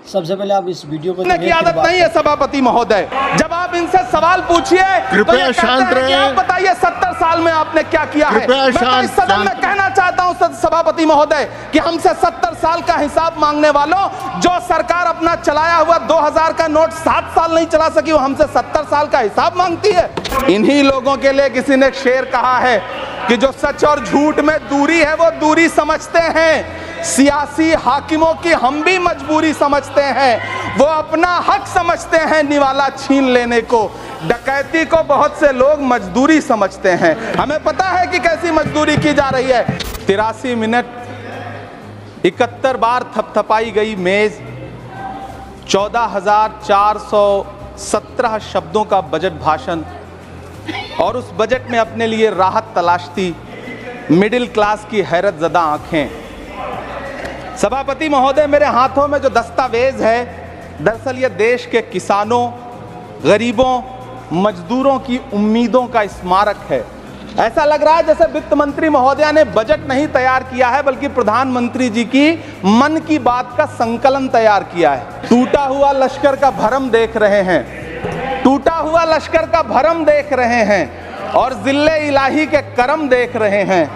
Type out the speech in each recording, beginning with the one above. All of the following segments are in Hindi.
सबसे पहले आप इस वीडियो को की आदत नहीं है सभापति महोदय। जब आप इनसे सवाल पूछिए कृपया शांत रहिए। आप बताइए 70 साल में आपने क्या किया है। मैं तो इस सदन में कहना चाहता हूं सभापति महोदय कि हमसे 70 साल का हिसाब मांगने वालों, जो सरकार अपना चलाया हुआ 2000 का नोट 7 साल नहीं चला सकी, वो हमसे 70 साल का हिसाब मांगती है। इन्हीं लोगों के लिए किसी ने शेर कहा है कि जो सच और झूठ में दूरी है वो दूरी समझते हैं। सियासी हाकिमों की हम भी मजबूरी समझते हैं, वो अपना हक समझते हैं निवाला छीन लेने को। डकैती को बहुत से लोग मजदूरी समझते हैं। हमें पता है कि कैसी मजदूरी की जा रही है। 83 मिनट 71 बार थपथपाई गई मेज, 14,417 शब्दों का बजट भाषण, और उस बजट में अपने लिए राहत तलाशती मिडिल क्लास की हैरतज़दा आंखें। सभापति महोदय, मेरे हाथों में जो दस्तावेज है, दरअसल ये देश के किसानों, गरीबों, मजदूरों की उम्मीदों का स्मारक है। ऐसा लग रहा है जैसे वित्त मंत्री महोदया ने बजट नहीं तैयार किया है, बल्कि प्रधानमंत्री जी की मन की बात का संकलन तैयार किया है। टूटा हुआ लश्कर का भरम देख रहे हैं, टूटा हुआ लश्कर का भरम देख रहे हैं, और जिल्ले इलाही के करम देख रहे हैं।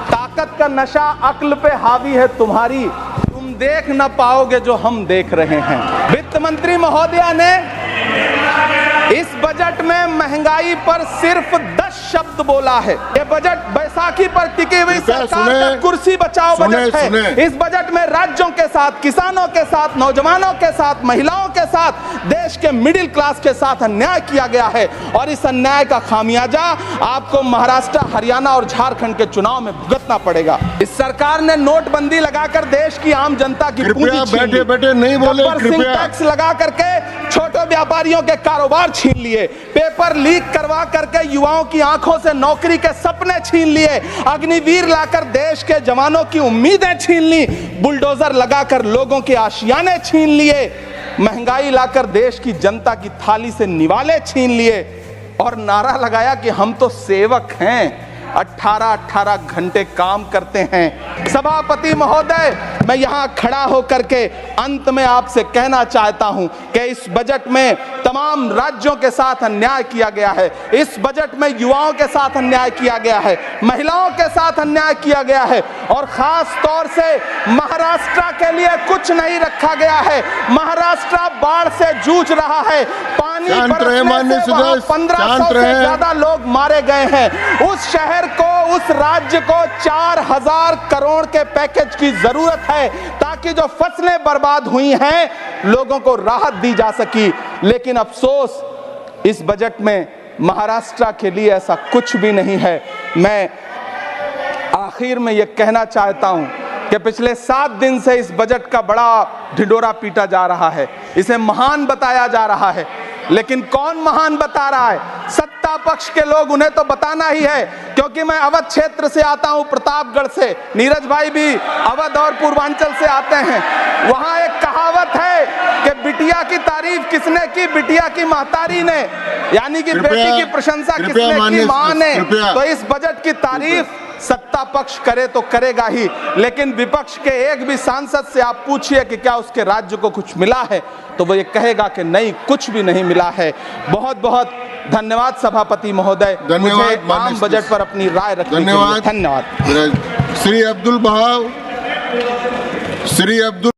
ताकत का नशा अक्ल पे हावी है तुम्हारी, तुम देख न पाओगे जो हम देख रहे हैं। वित्त मंत्री महोदया ने इस बजट में महंगाई पर सिर्फ 10 शब्द बोला है। ये बजट बैसाखी पर टिकी हुई सरकार का कुर्सी बचाओ बजट है। इस बजट में राज्यों के साथ, किसानों के साथ, नौजवानों के साथ, महिलाओं के साथ, देश के मिडिल क्लास के साथ अन्याय किया गया है, और इस अन्याय का खामियाजा आपको महाराष्ट्र, हरियाणा और झारखंड के चुनाव में भुगतना पड़ेगा। इस सरकार ने नोटबंदी लगाकर देश की आम जनता की पूंजी बैठे बैठे नहीं बोले, टैक्स लगा करके छोटे व्यापारियों के कारोबार छीन लिए, पेपर लीक करवा करके युवाओं की आंखों से नौकरी के सपने छीन लिए, अग्निवीर लाकर देश के जवानों की उम्मीदें छीन ली, बुलडोजर लगाकर लोगों के आशियाने छीन लिए, महंगाई लाकर देश की जनता की थाली से निवाले छीन लिए, और नारा लगाया कि हम तो सेवक हैं, 18-18 घंटे काम करते हैं। सभापति महोदय, मैं यहां खड़ा होकर के अंत में आपसे कहना चाहता हूं कि इस बजट में तमाम राज्यों के साथ अन्याय किया गया है। इस बजट में युवाओं के साथ अन्याय किया गया है, महिलाओं के साथ अन्याय किया गया है, और खास तौर से महाराष्ट्र के लिए कुछ नहीं रखा गया है। महाराष्ट्र बाढ़ से जूझ रहा है, पानी बरसने से वहां 1500 से ज्यादा लोग मारे गए हैं। उस शहर को, उस राज्य को 4000 करोड़ के पैकेज की जरूरत है, ताकि जो फसलें बर्बाद हुई हैं लोगों को राहत दी जा सकी। लेकिन अफसोस, इस बजट में महाराष्ट्र के लिए ऐसा कुछ भी नहीं है। मैं आखिर में यह कहना चाहता हूं कि पिछले 7 दिन से इस बजट का बड़ा ढिंढोरा पीटा जा रहा है, इसे महान बताया जा रहा है, लेकिन कौन महान बता रहा है? सत्ता पक्ष के लोग, उन्हें तो बताना ही है, क्योंकि मैं अवध क्षेत्र से आता हूं, प्रतापगढ़ से, नीरज भाई भी अवध और पूर्वांचल से आते हैं। वहां एक कहावत है कि बिटिया की तारीफ किसने की? बिटिया की महतारी ने, यानी कि बेटी की प्रशंसा किसने की? मां ने। तो इस बजट की तारीफ सत्ता पक्ष करे तो करेगा ही, लेकिन विपक्ष के एक भी सांसद से आप पूछिए कि क्या उसके राज्य को कुछ मिला है, तो वो ये कहेगा कि नहीं, कुछ भी नहीं मिला है। बहुत बहुत धन्यवाद सभापति महोदय, मुझे आम बजट पर अपनी राय रखने के लिए। धन्यवाद। श्री अब्दुल बहाव, श्री अब्दुल